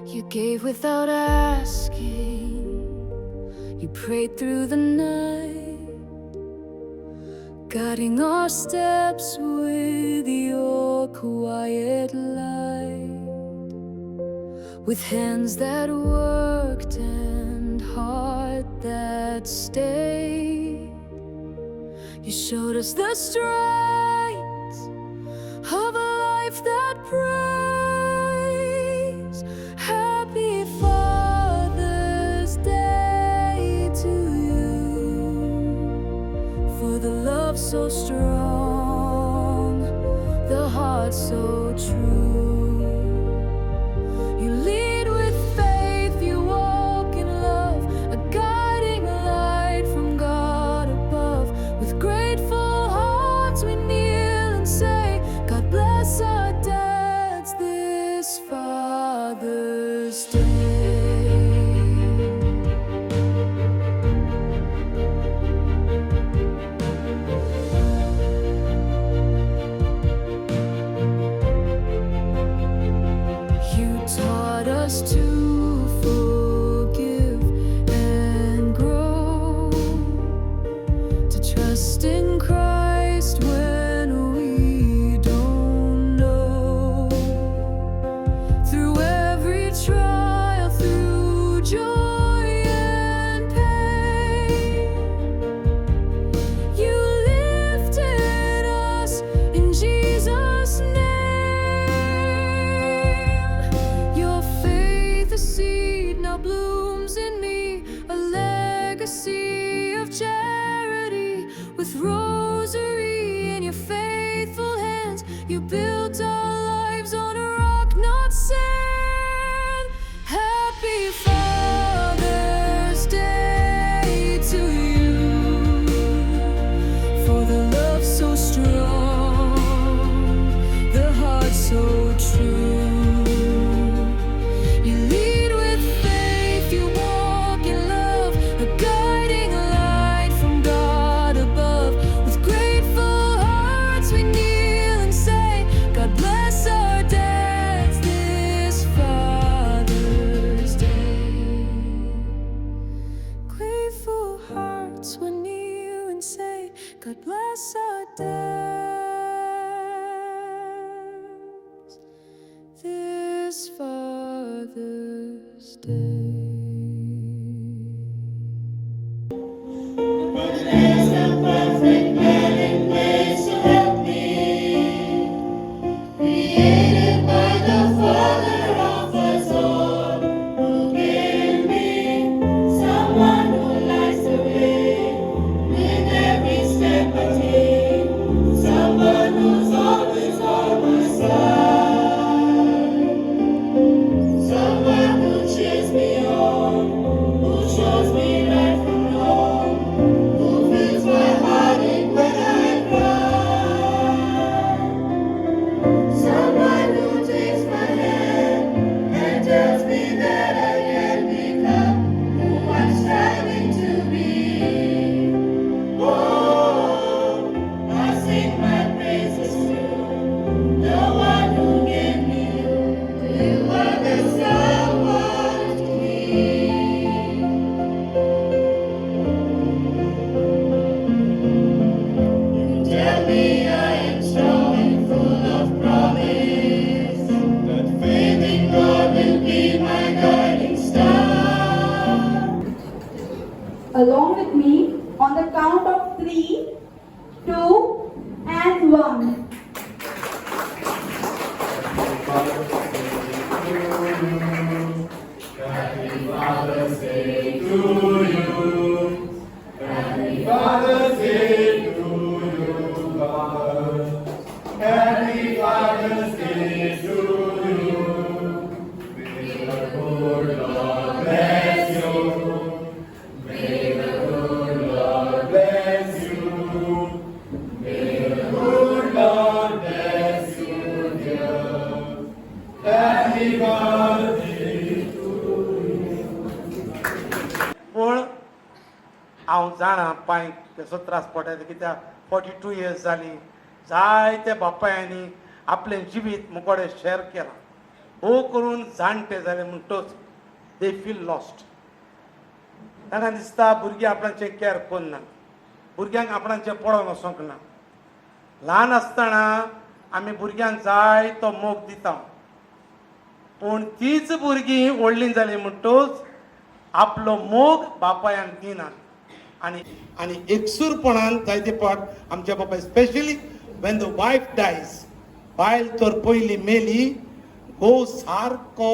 You gave without asking. You prayed through the night, guiding our steps with your quiet light. With hands that worked and heart that stayed, you showed us the strength of a life that prays. Happy Father's Day to you, for the love so strong, the heart so true. You lead with faith, you walk in love, a guiding light from God above. With grateful hearts we kneel and say, God bless our dads this Father's Day. To forgive and grow, to trust in Christ when we don't know. Through every trial, through joy and pain, you lifted us in Jesus' name. The seed now blooms in me, a legacy of charity. With rosary in your faithful hands, you built our lives on a rock, not sand. Happy Father's Day to you, for the love so strong, the heart so true. God bless our dads this Father's Day. But there's a perfect plan in place to help me, created by the Father of us all, who gave me someone who lights the way with every step I take, someone who's always on my side, someone who cheers me on, who shows me right from wrong, who feels my heartache when I cry, someone who takes my hand and tells me that I can become who I'm striving to be. Oh, I sing my praises to the one who gave me you. You are the someone to me. You tell me I am strong and full of promise, that faith in God will be my guiding star. Along with me on the count of 3, 2, and 1. Happy Father's Day to you. Happy Father's Day to you, God. Happy Father's Day to you. May the good Lord bless you. May the good Lord bless you. May the good Lord bless you, dear. Happy birthday to you. पूण हांव जाणा पांय कसो त्रास पडटा कित्याक 42 years जालीं. जायत्या बापायांनी आपलें जिवीत मुकोडें शेअर केलां. भोव करून जाणटे जाले म्हणटच दे फील लॉस्ट. तांकां दिसता भुरगीं आपणाचें कॅर करना, भुरग्यांक आपणाचें पळोवन वचोंक ना. ल्हान आसतना आमी भुरग्यांक जाय तो मोग दिता, पूण तीच भुरगीं व्हडलीं जालीं म्हणटच आपलो मोग बापायांक दिनात. आनी एकसूरपणान जायते फावट आमच्या बापाय specially when the wife dyes, बायल तर पयली मेली, घोव सारको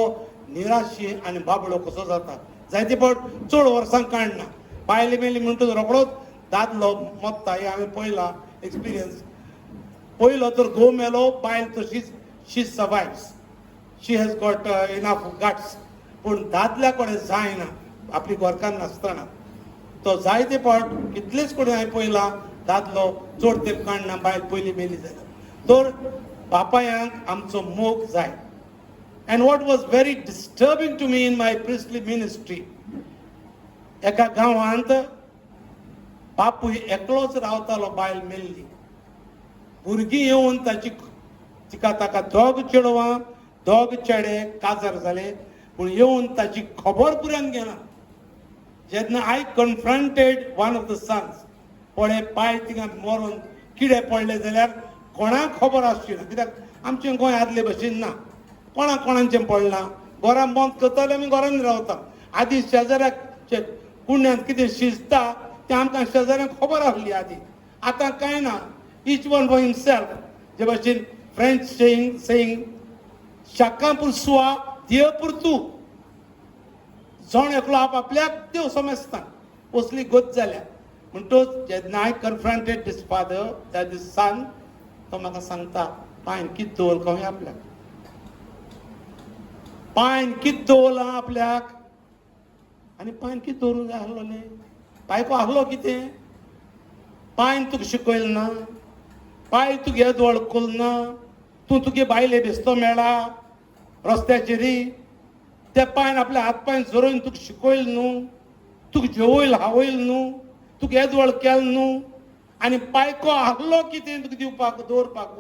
निराशी आनी बाबडो कसो जाता. जायते फावट चड वर्सां काडना, बायल मेली म्हणटच रोखडोच दादलो मरता. हे हांवें पळयलां एक्सपिरियन्स. पयलो तर घोव मेलो, बायल तशीच she survives, she has got enough guts. पूण दादल्या कडेन जायना आपली घरकान्न नासतना. तो जायते फावट कितलेच कडेन हांवें पळयलां दादलो चड तेंप काडना, बायल पयली मेली जाल्यार. तर बापायांक आमचो मोग जाय. And what was very disturbing to me in my priestly ministry, एका गांवांत बापूय एकलोच रावतालो, बायल मेल्ली. भुरगीं येवन तिका ताका दोग चेडवां दोग चेडे काजार जाले, पूण येवन ताची खबर पुरान घेना. जेन्ना I confronted one of the sons, पळय पांय तिका मरून किडे पडले जाल्यार कोणाक खबर आसची ना, कित्याक आमचें गोंय आदले भशेन ना, कोणाचें पडलां. घरां बंद करताले आमी घरांनी रावता. आदीं शेजाऱ्याक कुंड्यांत कितें शिजता तें आमकां शेजाऱ्यांक खबर आसली आदीं. आतां कांय ना, ईच वन फॉर हिमसेल्फ. जे भशेन फ्रेंच सेयींग शाकां पूर सुआ देव पूर तूं. जण एकलो आपल्याक देव समजता, असली गत जाल्या. म्हणटच जेन्ना आय कन्फ्रंटेड दीस फादर, दीस सन, तो म्हाका सांगता, पांय कितें दवरलो खंय आपल्याक, पांय कितें दवरलां आपल्याक. आनी पांय कितें दवरूंक जाय आसलोलें, पांयको आसलो कितें. पांय तुका शिकयलो ना, पांय तुगे येद वळखलो ना, तूं तुगे बायले बेस्तो मेळ्ळा रस्त्याचेरी. ते पांय आपल्या हात पांय जोरून तुका शिकयलो न्हू, तुका जेवयलो हावयलो न्हू, तुका येद वळ केलो न्हू. आनी पांयको आसलो कितें तुका दिवपाक दवरपाक.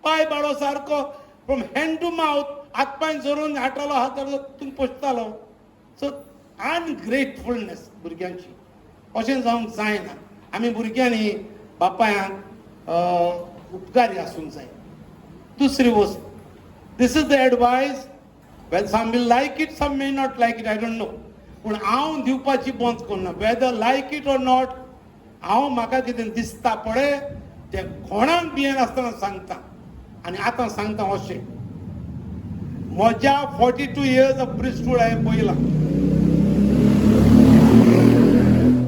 पांय बाळो सारको फ्रॉम हँड टू माउथ हात पांय जोरून हाडटालो, हात तुमकां पोसतालो. सो अनग्रेटफुलनेस भुरग्यांची अशें जावंक जायना. आमी भुरग्यांनी बापायांक उपकारी आसूंक जाय. दुसरी वस्त, this is the advice. Well some will like it, some may not like it, I don't know. पूण हांव दिवपाची बंद करना. Whether like it or not, हांव म्हाका कितें दिसता पळय तें कोणाक भियेन आसतना सांगता. आनी आतां सांगता अशें, म्हज्या 42 years ऑफ प्रिस्टहूड हांवें पळयलां.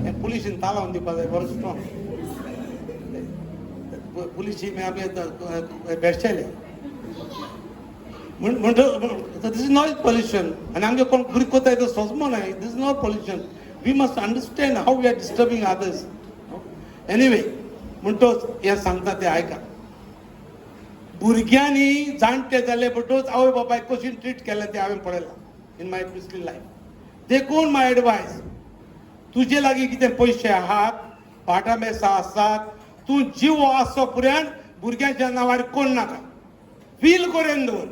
हें पुलिशेन तालावन दिवपाक जाय बरो स्ट्रॉंग. पुलिशी आमी बेश्टेले म्हणटच दीस इज नॉट पॉल्युशन. आनी आमगे कोण भुरगीं कोताय तो सोजमो नाय. This is not pollution. We must understand how we are disturbing others. Anyway म्हणटच हें सांगता तें आयका. भुरग्यांनी जाणटे जाले म्हणटच आवय बापाय कशी ट्रीट केलें तें हांवें पळयलां इन माय प्रिस्टली लायफ. देखून माय एडवायस, तुजे लागीं कितें पयशे आहात, भाटां बेसां आसात, तूं जीव आसो पर्यंत भुरग्यांच्या नांवार कोण नाका. वील करून दवर,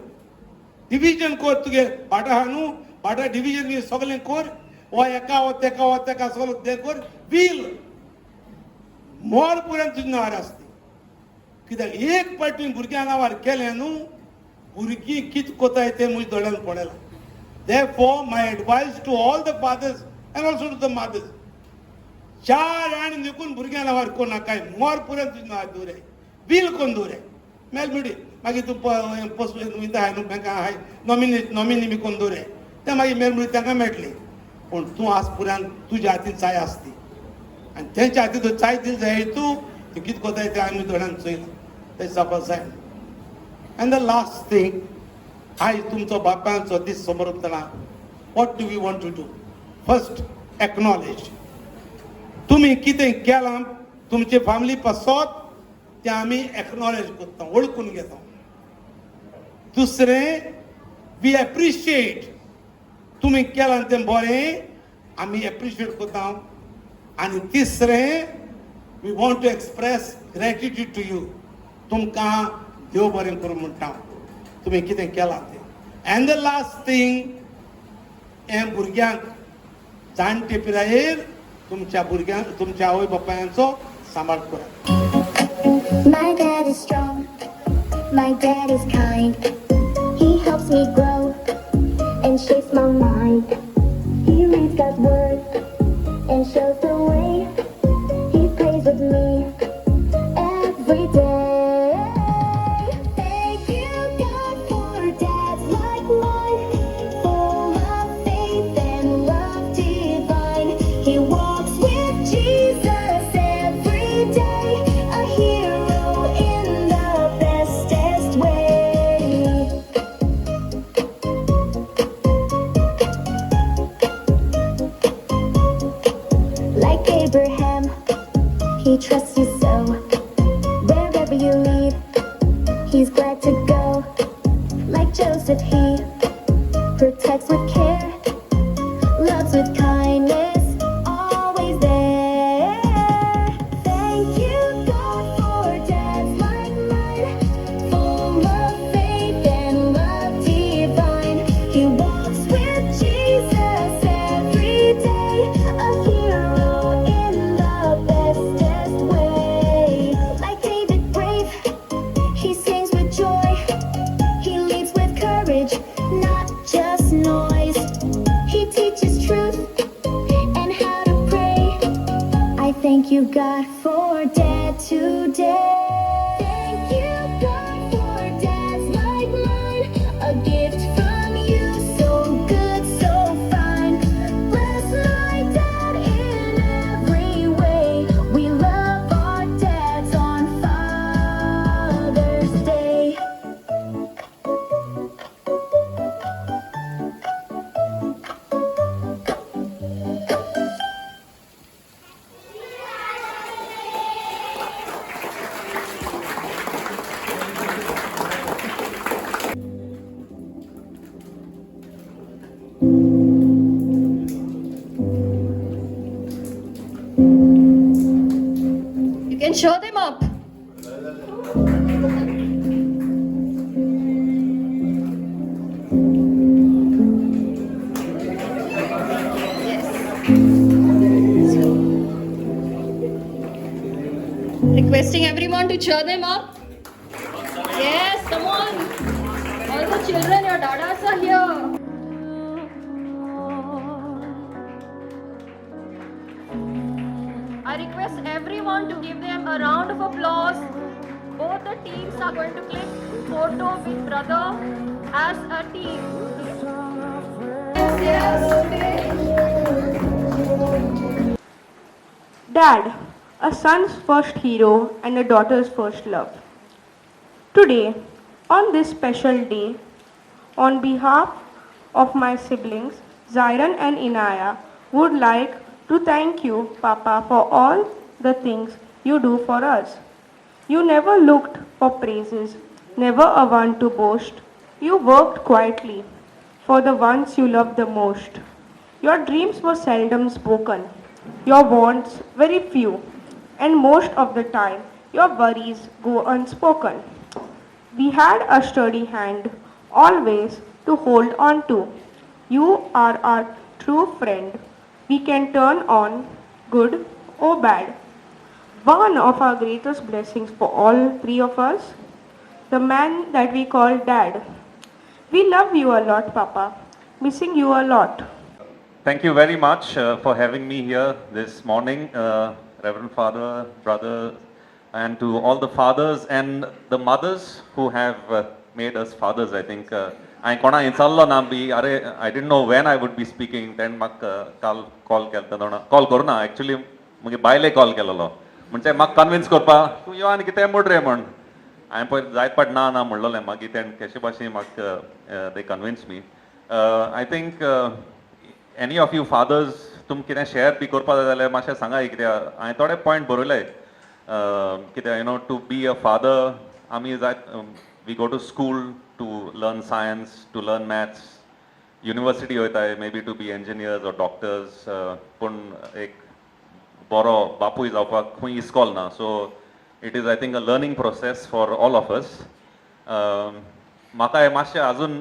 डिविजन कर. तुगे भाटां आहा न्हू, भाटां डिविजन सगळें कर. हो एका हो तेका सगळें तें कर. वील मोर पर्यंत तुजे नांवार आसता. कित्याक एक पावटी भुरग्यां नांवार केलें न्हू, भुरगीं कितें कोताय तें म्हज्या दोळ्यान पडलां. Therefore, my advice to all the fathers and also to the mothers, चार आनी निकून भुरग्यां नांवार कोण नाकाय. मोर पर्यंत तुजें नांवार दवराय, वील कोन्न दवराय. मेळमेडी मागीर तूं पोस्ट वयता हाय न्हू बँकां हाय नॉमिनी बी कोन्न दवराय, तें मागीर मेळमेडी तांकां मेळटलें. पूण तूं आज पर्यंत तुज्या हातीन चाय आसती आनी तेंच्या हातीन तूं चाय दिली जाय. तूं कितें कोताय तें आमी दोळ्यान चोयलां, तें जावपाक जाय. एंड द लास्ट थिंग, आयज तुमचो बापायांचो दीस समोर येतना what do we want to do. First acknowledge, तुमी कितें केलां तुमचे फॅमिली पासत तें आमी एक्नॉलेज करता, वळखून घेता. दुसरें, वी एप्रिशिएट, तुमी केलां तें बरें आमी एप्रिशिएट करता. आनी तिसरें, we want to express gratitude to you. तुमकां देव बरें करूं म्हणटा तुमी कितें केलां तें. And the last thing, हे भुरग्यांक जाणटे पिरायेर तुमच्या भुरग्यांक तुमच्या आवय बापायांचो सांबाळ करात. My dad is strong, my dad is kind. He helps me grow and shapes my mind. He reads God's word and shows the way. He prays with me every day. Thank you, God, for dads like mine, full of faith and love divine. He walks with Jesus every day, a hero in the bestest way. Like Abraham, he trusts you so. Wherever you lead, he's glad to go. Like Joseph, he protects with care, loves with kindness, always there. Thank you, God, for dads like mine, full of faith and love divine. He walks with Jesus every day, a hero in the bestest way. Like David brave, he sings with joy. He leads with courage, not just noise. He teaches truth and how to pray. I thank you, God, for dad today. Thank you, God, for dads like mine. A gift from you, so good, so fine. Bless my dad in every way. We love our dads on Father's Day. You can show them up. Yes. Requesting everyone to cheer them up. Yes, come on. All the children, your dadas are here. I request everyone to give them a round of applause. Both the teams are going to click photo with brother as a team. Dad, a son's first hero and a daughter's first love. Today, on this special day, on behalf of my siblings, Zairan and Inaya, would like to thank you, Papa, for all the things you do for us. You never looked for praises, never a one to boast. You worked quietly for the ones you loved the most. Your dreams were seldom spoken, your wants very few, and most of the time your worries go unspoken. We had a sturdy hand, always to hold on to. You are our true friend. We can turn on, good or bad. One of our greatest blessings for all three of us, the man that we call Dad. We love you a lot, Papa. Missing you a lot. Thank you very much for having me here this morning, Reverend Father, brother, and to all the fathers and the mothers who have made us fathers. I think I didn't know when I would be speaking. Then call करना actually मुझे बायले call केलेलो म्हणजे म्हाका convince करपा तूं यो आनी कितें म्हण रे म्हण हांवें पळय जायत पाट ना म्हणलोलें मागीर तेणें कशे भाशेन म्हाका दे convince me I think any of you fathers तुम कितें शेअर बी करपा जाय जाल्यार मातशें सांगाय कित्याक हांवें थोडे पॉयंट बरयले कित्याक you know to be a father आमी जाय we go to school to learn science to learn maths university वयताय may be to be engineers or doctors पूण एक बरो बापूय जावपाक खंय इस्कॉल ना so it is I think a learning process for all of us म्हाका हे मातशें अजून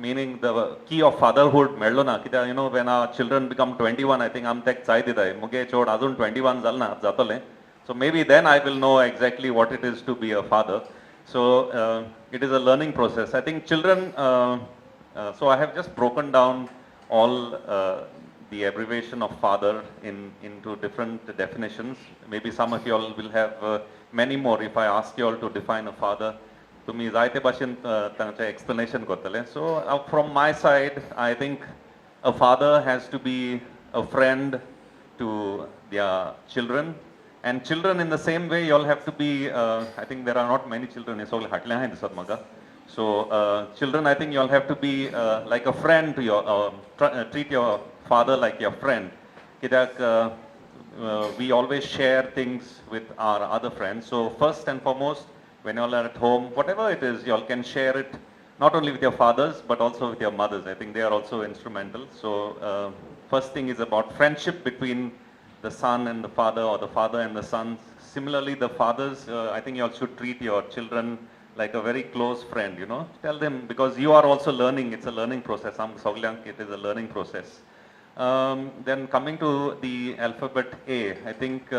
meaning the key of fatherhood मेळ्ळो ना कित्याक you know when our children become 21 I think आमी तेका चाय दिताय मुगे चेडूं अजून 21 जालें ना जातलें so maybe then I will know exactly what it is to be a father so it is a learning process I think children so I have just broken down all the abbreviation of father into different definitions maybe some of you all will have many more if I ask you all to define a father तुम्ही जायते भाशेन तांचें explanation करतले so from my side I think a father has to be a friend to their children and children in the same way you all have to be I think there are not many children it's all हाटले हाय दिसत म्हाका so children I think you all have to be like a friend to your treat your father like your friend कित्याक we always share things with our other friends so first and foremost when you all are at home, whatever it is, you all can share it not only with your fathers but also with your mothers. I think they are also instrumental. So first thing is about friendship between the son and the father or the father and the son. Similarly, the fathers, I think you all should treat your children like a very close friend, you know. Tell them, because you are also learning, it's a learning process. It is a learning process. Then coming to the alphabet A, I think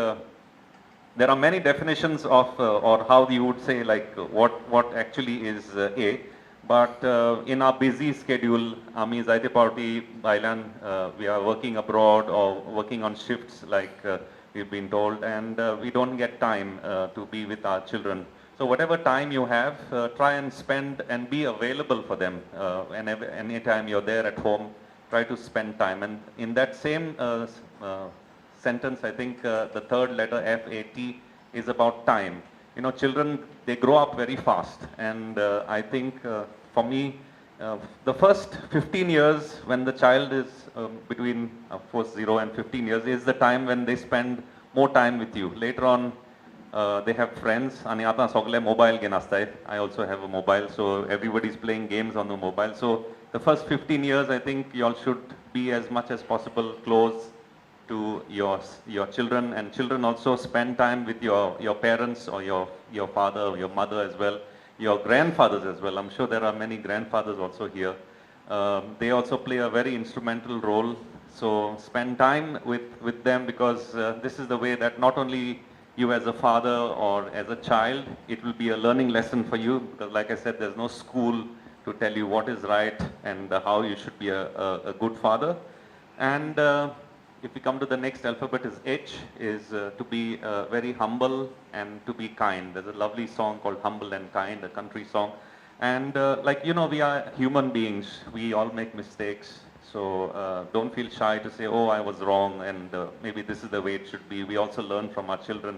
there are many definitions of or how you would say like what actually is A but in our busy schedule Ami Zaite Party Bailan we are working abroad or working on shifts like we've been told and we don't get time to be with our children so whatever time you have try and spend and be available for them and anytime you're there at home try to spend time and in that same sentence, I think the third letter F-A-T is about time. You know, children, they grow up very fast. And I think for me, the first 15 years when the child is between, of course, 0 and 15 years is the time when they spend more time with you. Later on, they have friends. And आता सगळे mobile घेऊन असतात. I also have a mobile, so everybody's playing games on the mobile. So the first 15 years, I think you all should be as much as possible close to your children and children also spend time with your parents or your father or your mother as well, your grandfathers as well. I'm sure there are many grandfathers also here. They also play a very instrumental role. So spend time with them because this is the way that not only you as a father or as a child, it will be a learning lesson for you because like I said, there's no school to tell you what is right and how you should be a good father. And if we come to the next alphabet is H, is to be very humble and to be kind. There's a lovely song called Humble and Kind, a country song. And like, you know, we are human beings. We all make mistakes. So don't feel shy to say, oh, I was wrong and maybe this is the way it should be. We also learn from our children.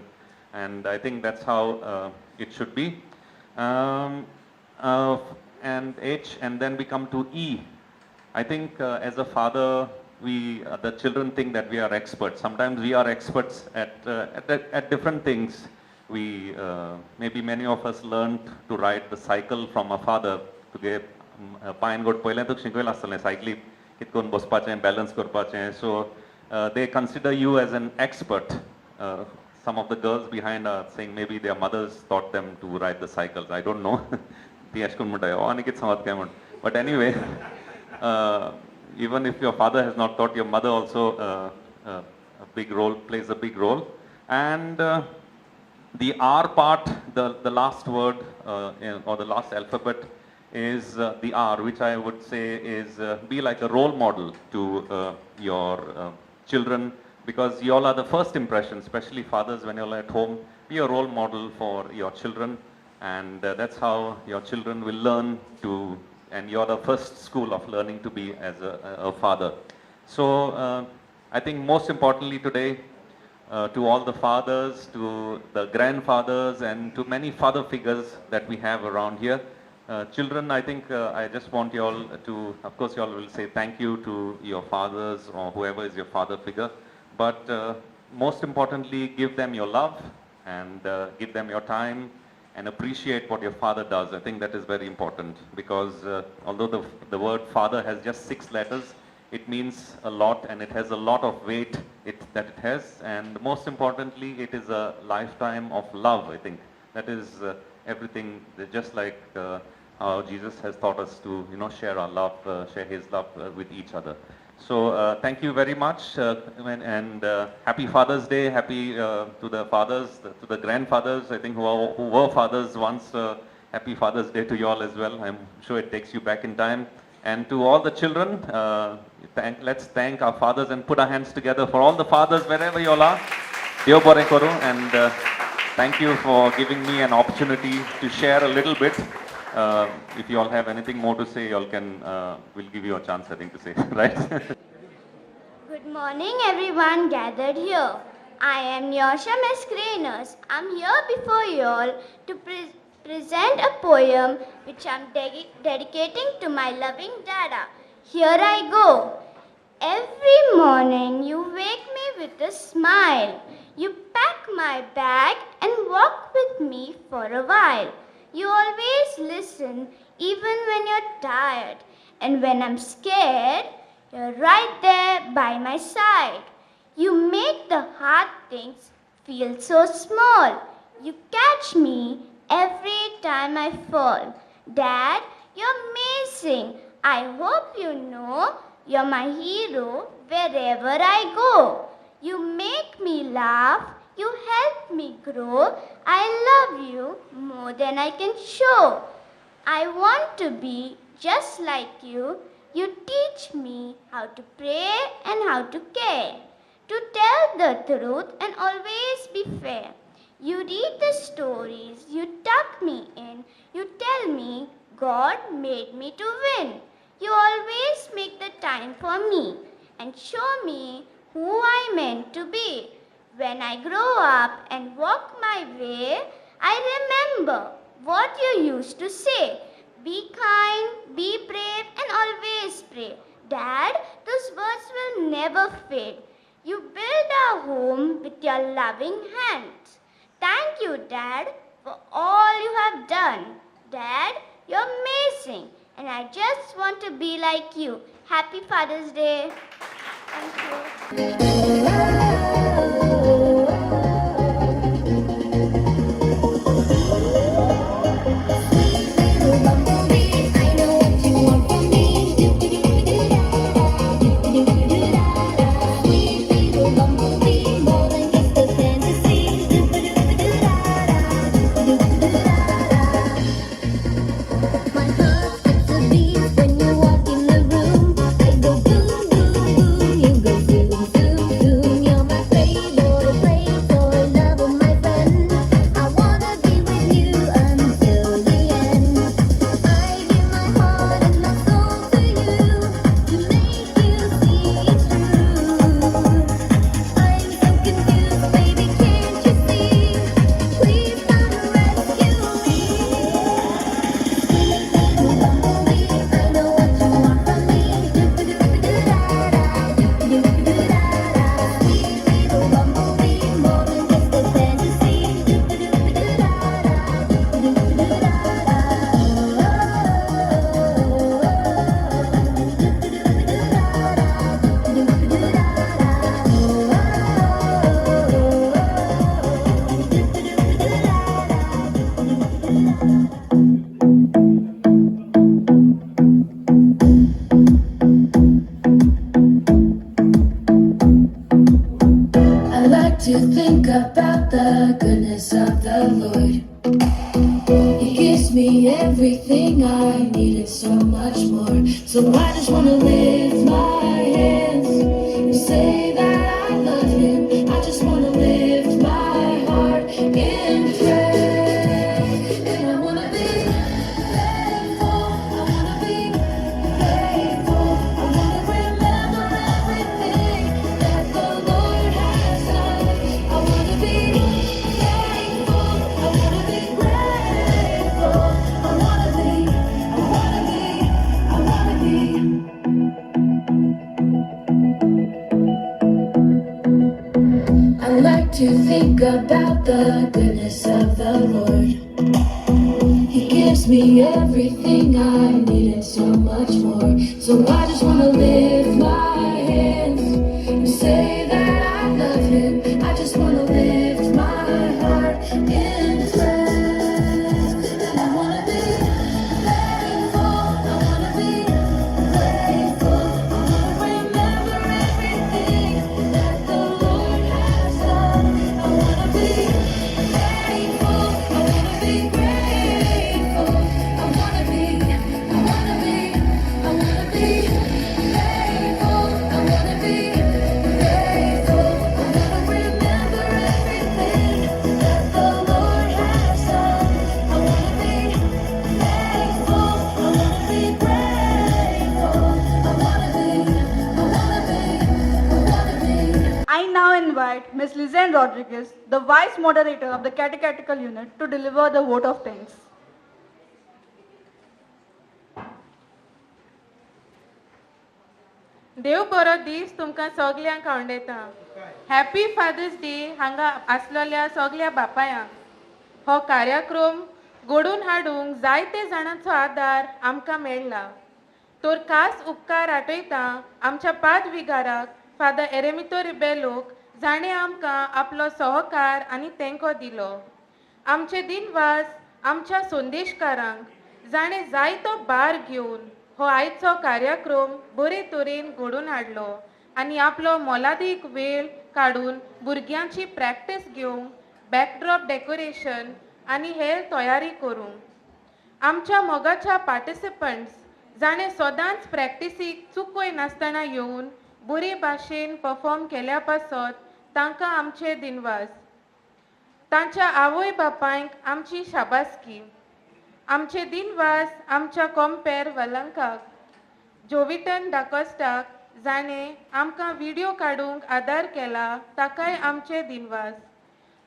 And I think that's how it should be. And H, and then we come to E. I think as a father, the children think that we are experts. Sometimes we are experts at different things. We maybe many of us learned to ride the cycle from our father. To get पायन गोट पयलें तुका शिकयला आसतलें सायकलीक कितकोन बसपाचें balance करपाचें. So they consider you as an expert. Some of the girls behind are saying maybe their mothers taught them to ride the cycles. I don't know. ती अशें करून म्हणटाय अनिकेत सांगत काय म्हण. But anyway. Even if your father has not taught, your mother also plays a big role. And the R part, the last word or the last alphabet is the R, which I would say is be like a role model to your children because you all are the first impression, especially fathers when you're at home. Be a role model for your children and that's how your children will learn to and you're the first school of learning to be as a father. So I think most importantly today, to all the fathers, to the grandfathers and to many father figures that we have around here, children, I think I just want you all to, of course you all will say thank you to your fathers or whoever is your father figure, but most importantly give them your love and give them your time and appreciate what your father does. I think that is very important because although the word father has just 6 letters, it means a lot and it has a lot of weight that it has and most importantly it is a lifetime of love. I think that is everything, just like how Jesus has taught us to, share our love, share His love with each other. So thank you very much, and happy Father's Day. Happy to the fathers, to the grandfathers, I think who were fathers once. Happy Father's Day to you all as well. I'm sure it takes you back in time. And to all the children, let's thank our fathers and put our hands together for all the fathers wherever you all are. Deo Bore Koru, and thank you for giving me an opportunity to share a little bit. If you all have anything more to say, you all can, we'll give you a chance, I think, to say, right? Good morning, everyone gathered here. I am Nyosha Mescrenos. I'm here before you all to present a poem which I'm dedicating to my loving Dada. Here I go. Every morning you wake me with a smile. You pack my bag and walk with me for a while. You always listen even when you're tired. And when I'm scared, you're right there by my side. You make the hard things feel so small. You catch me every time I fall. Dad, you're amazing. I hope you know you're my hero wherever I go. You make me laugh. You help me grow. I love you more than I can show. I want to be just like you. You teach me how to pray and how to care, to tell the truth and always be fair. You read the stories, you tuck me in, you tell me God made me to win. You always make the time for me and show me who I meant to be. When I grow up and walk my way, I remember what you used to say. Be kind, be brave, and always pray. Dad, those words will never fade. You build our home with your loving hands. Thank you, Dad, for all you have done. Dad, you're amazing, and I just want to be like you. Happy Father's Day. Thank you. To think about the goodness of the Lord. He gives me everything I need and so much more. So I just want to lift my hands and say that I love Him. I just want to lift my heart in prayer. And I want to be thankful. I want to be grateful. I want to remember everything that the Lord has done. I want to be thankful. I want to be grateful. I want to be. I like to think about the goodness of the Lord. He gives me everything I need and so much more. So I just want to lift my hands and say that I love Him. I just want to lift my heart in prayer. And I want to be invite Ms. Lizanne Rodriguez, the Vice Moderator of the Catechetical Unit, to deliver the vote of thanks. देव बरो दीस तुमकां सगल्यांक आवडटा. Happy fathers day हांगा आसलेल्या सगल्या बापायांक हो कार्यक्रम घडोवन हाडूंक जायते जाणांचो आदार आमकां मेळ्ळा. तर खास उपकार आठयता आमच्या पादविगाराक फादर एरेमितो रिबेलोक, जाणें आमकां आपलो सहकार आनी तेंको दिलो. आमचे दिनवास आमच्या संदेशकारांक, जाणें जायतो भार घेवन हो आयचो कार्यक्रम बरे तरेन घडोवन हाडलो आनी आपलो मोलादीक वेळ काडून भुरग्यांची प्रॅक्टीस घेवंक, बॅकड्रॉप डेकोरेशन आनी हेर तयारी करूंक. आमच्या मोगाच्या पार्टिसिपंट्स, जाणें सदांच प्रॅक्टिसीक चुकोय नासतना येवन बरे भाशेन परफॉर्म केल्या पासत तांकां आमचे दिनवास. तांच्या आवय बापायंक आमची शाबासकी. आमचे दिनवास आमच्या कॉम्पेर वलंकाक, जोविटन डाकोस्टाक, जाणें आमकां व्हिडिओ काडूंक आदार केला, ताकाय आमचे दिनवास.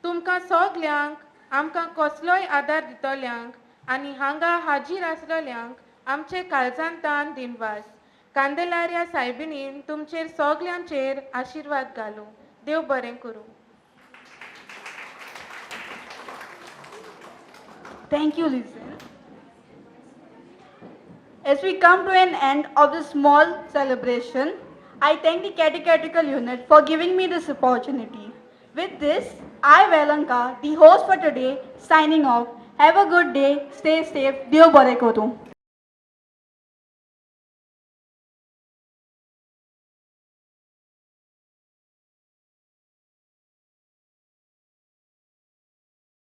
तुमकां सगल्यांक आमकां कसलोय आदार दितल्यांक आनी हांगा हाजीर आसलेल्यांक आमचे काळजांतान दिनवास. कांदेलार्या सायबिणीन तुमचेर सगल्यांचेर आशिर्वाद घालूं. देव बरें करूं. Thank you, Lizanne. As we come to an end of this small celebration, I thank the Catechetical Unit for giving me this opportunity. With this, I, Velanka, the host for today, signing off. Have a good day. Stay safe. Deo Bare Koru.